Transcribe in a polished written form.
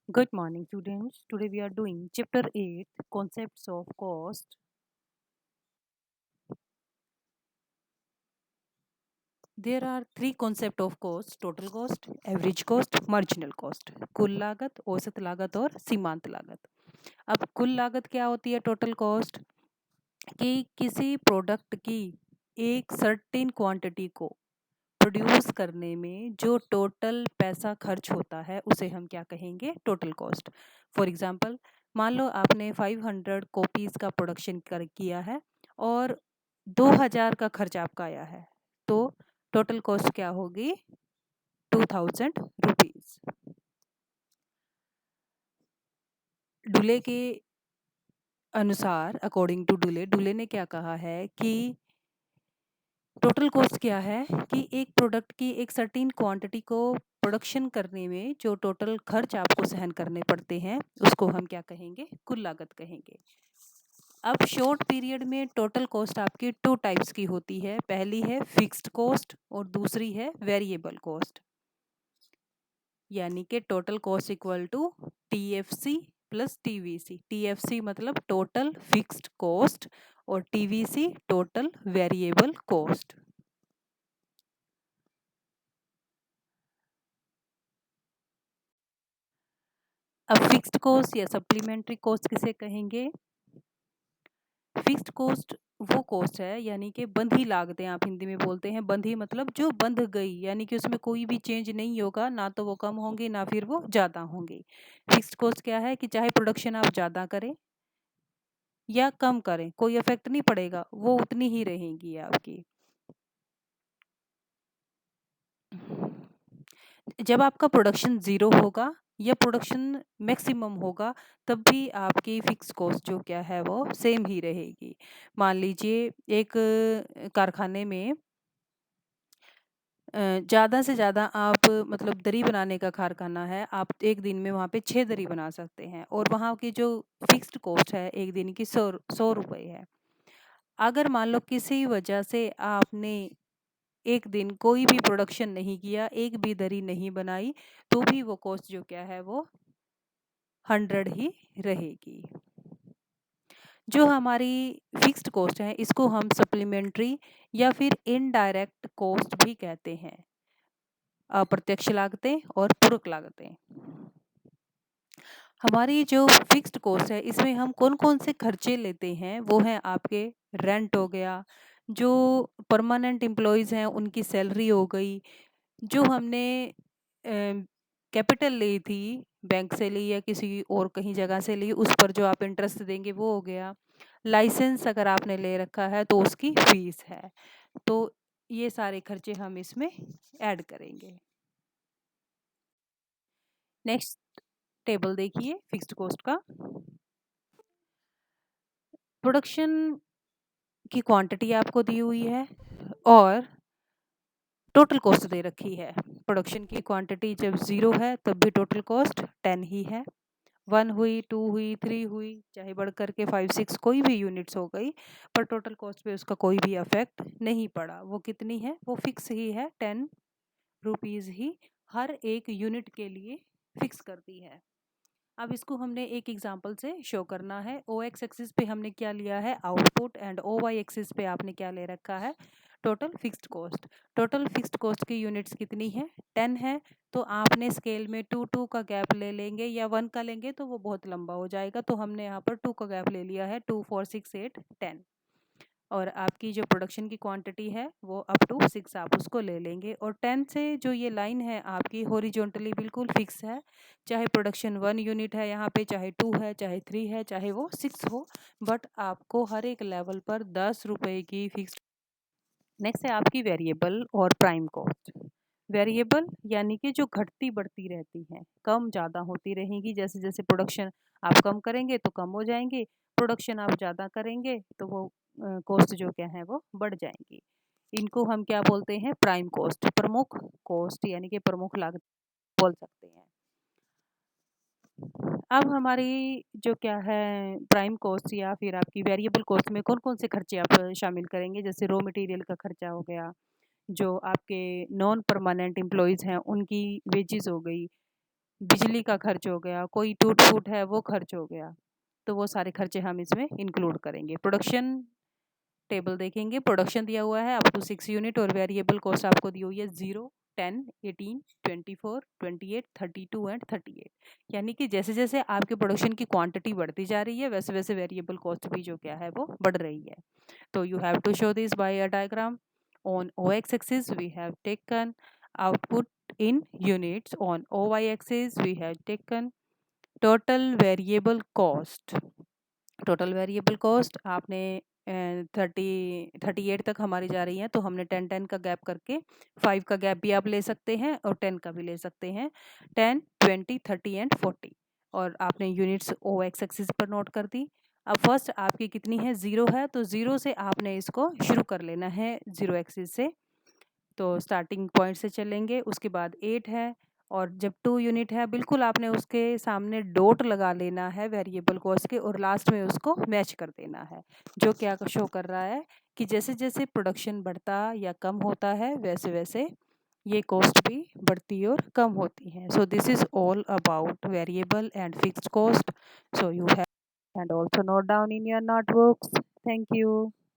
Good morning, students. Today we are doing chapter 8 Concepts of Cost. There are three concepts of cost: total cost, average cost, marginal cost. कुल लागत, औसत लागत और सीमांत लागत. अब कुल लागत क्या होती है? टोटल कॉस्ट कि किसी प्रोडक्ट की एक सर्टेन क्वांटिटी को प्रोड्यूस करने में जो टोटल पैसा खर्च होता है उसे हम क्या कहेंगे? Total cost. फॉर एग्जांपल, मान लो आपने 500 कॉपीज का प्रोडक्शन कर किया है और 2000 का खर्च आपका आया है, तो टोटल कॉस्ट क्या होगी? 2000 रुपीज. डुले के अनुसार, अकॉर्डिंग टू डुले, डुले ने क्या कहा है कि टोटल कॉस्ट क्या है कि एक प्रोडक्ट की एक सर्टेन क्वांटिटी को प्रोडक्शन करने में जो टोटल खर्च आपको सहन करने पड़ते हैं उसको हम क्या कहेंगे? कुल लागत कहेंगे. अब शॉर्ट पीरियड में टोटल कॉस्ट आपकी टू टाइप्स की होती है. पहली है फिक्स्ड कॉस्ट और दूसरी है वेरिएबल कॉस्ट. यानी कि total cost equal to TFC plus TVC. TFC मतलब टोटल फिक्स्ड कॉस्ट और टीवीसी टोटल वेरिएबल कॉस्ट. अब फिक्स्ड कॉस्ट या सप्लीमेंट्री कॉस्ट किसे कहेंगे? फिक्स्ड कॉस्ट वो कॉस्ट है, यानी कि बंधी लागतें आप हिंदी में बोलते हैं. बंधी मतलब जो बंध गई, यानी कि उसमें कोई भी चेंज नहीं होगा, ना तो वो कम होंगी ना फिर वो ज़्यादा होंगी. फिक्स्ड कॉस्ट क्या है कि चाहे प्रोडक्शन आप ज़्यादा करें या कम करें, कोई इफेक्ट नहीं पड़ेगा, वो उतनी ही रहेगी आपकी. जब आपका प्रोडक्शन ज़ीरो होगा या प्रोडक्शन मैक्सिमम होगा, तब भी आपकी फिक्स कॉस्ट जो क्या है वो सेम ही रहेगी. मान लीजिए एक कारखाने में ज़्यादा से ज़्यादा आप, मतलब दरी बनाने का कारखाना है, आप एक दिन में वहाँ पे 6 दरी बना सकते हैं और वहाँ की जो फिक्स्ड कॉस्ट है एक दिन की 100 रुपए है. अगर मान लो किसी वजह से आपने एक दिन कोई भी प्रोडक्शन नहीं किया, एक भी दरी नहीं बनाई, तो भी वो कॉस्ट जो क्या है वो 100 ही रहेगी. जो हमारी फिक्स्ड कॉस्ट है इसको हम सप्लीमेंट्री या फिर इनडायरेक्ट कॉस्ट भी कहते हैं. अप्रत्यक्ष लागतें और पूरक लागतें. हमारी जो फिक्स्ड कॉस्ट है इसमें हम कौन कौन से खर्चे लेते हैं? वो हैं आपके रेंट हो गया, जो परमानेंट एम्प्लॉयज़ हैं उनकी सैलरी हो गई, जो हमने कैपिटल ली थी, बैंक से ली या किसी और कहीं जगह से ली, उस पर जो आप इंटरेस्ट देंगे वो हो गया. लाइसेंस अगर आपने ले रखा है तो उसकी फीस है. तो ये सारे खर्चे हम इसमें ऐड करेंगे. नेक्स्ट टेबल देखिए फिक्स्ड कॉस्ट का. प्रोडक्शन की क्वांटिटी आपको दी हुई है और टोटल कॉस्ट दे रखी है. प्रोडक्शन की क्वांटिटी जब ज़ीरो है तब भी टोटल कॉस्ट 10 ही है. 1 हुई, 2 हुई, 3 हुई, चाहे बढ़ कर के 5 6 कोई भी यूनिट्स हो गई, पर टोटल कॉस्ट पे उसका कोई भी इफेक्ट नहीं पड़ा. वो कितनी है? वो फिक्स ही है, 10 रुपीज़ ही हर एक यूनिट के लिए फिक्स करती है. अब इसको हमने एक एग्जांपल से शो करना है. ओ एक्स एक्सिस पे हमने क्या लिया है? Output. And O Y axis पे आपने क्या ले रखा है? Total fixed cost. Total fixed cost की यूनिट्स कितनी है? 10 है. तो आपने स्केल में 2 2 का गैप ले लेंगे या 1 का लेंगे तो वो बहुत लंबा हो जाएगा, तो हमने यहाँ पर 2 का गैप ले लिया है. 2 4 6 8 10. और आपकी जो प्रोडक्शन की क्वांटिटी है वो अप टू 6 आप उसको ले लेंगे. और 10 से जो ये लाइन है आपकी हॉरिजॉन्टली बिल्कुल फिक्स है, चाहे प्रोडक्शन 1 यूनिट है यहाँ पे, चाहे 2 है, चाहे 3 है, चाहे वो 6 हो, बट आपको हर एक लेवल पर 10 रुपए की फिक्स. नेक्स्ट है आपकी वेरिएबल और प्राइम कॉस्ट. वेरिएबल यानी कि जो घटती बढ़ती रहती हैं, कम ज़्यादा होती रहेंगी. जैसे जैसे प्रोडक्शन आप कम करेंगे तो कम हो जाएंगे, प्रोडक्शन आप ज़्यादा करेंगे तो वो कॉस्ट जो क्या है वो बढ़ जाएंगी. इनको हम क्या बोलते हैं? प्राइम कॉस्ट, प्रमुख कॉस्ट, यानी कि प्रमुख लागत बोल सकते हैं. अब हमारी जो क्या है प्राइम कॉस्ट या फिर आपकी वेरिएबल कॉस्ट में कौन कौन से खर्चे आप शामिल करेंगे? जैसे रॉ मटेरियल का खर्चा हो गया, जो आपके नॉन परमानेंट एम्प्लॉयज़ हैं उनकी वेजेस हो गई, बिजली का खर्च हो गया, कोई टूट-फूट है वो खर्च हो गया। तो वो सारे खर्चे हम इसमें इंक्लूड करेंगे। प्रोडक्शन टेबल देखेंगे, प्रोडक्शन दिया हुआ है अप टू 6 यूनिट और वेरिएबल कॉस्ट आपको दी हुई है 0, 10, 18, 24, 28, 32 एंड 38। यानी कि जैसे-जैसे आपके प्रोडक्शन की क्वांटिटी बढ़ती जा रही है, वैसे-वैसे वेरिएबल कॉस्ट भी जो क्या है वो बढ़ रही है। So you have to show this by a diagram. On OX axis, we have taken output in units. On OY axis, we have taken total variable cost. Total variable cost आपने 38 तक हमारी जा रही है, तो हमने 10-10 का गैप करके 5 का गैप भी आप ले सकते हैं और 10 का भी ले सकते हैं। 10, 20, 30 एंड 40 और आपने यूनिट्स ओ एक्स एक्सिस पर नोट कर दी। अब फर्स्ट आपकी कितनी है, 0 है, तो 0 से आपने इसको शुरू कर लेना है 0 एक्सिस से। तो स्टार्टिंग पॉइंट से चलेंगे, उसके बाद 8 है और जब 2 यूनिट है बिल्कुल आपने उसके सामने डॉट लगा लेना है वेरिएबल कॉस्ट के और लास्ट में उसको मैच कर देना है, जो क्या शो कर रहा है कि जैसे-जैसे प्रोडक्शन बढ़ता या कम होता है वैसे-वैसे ये कॉस्ट भी बढ़ती और कम होती है। So this is all about variable and fixed cost. So you have and also note down in your notebooks. Thank you.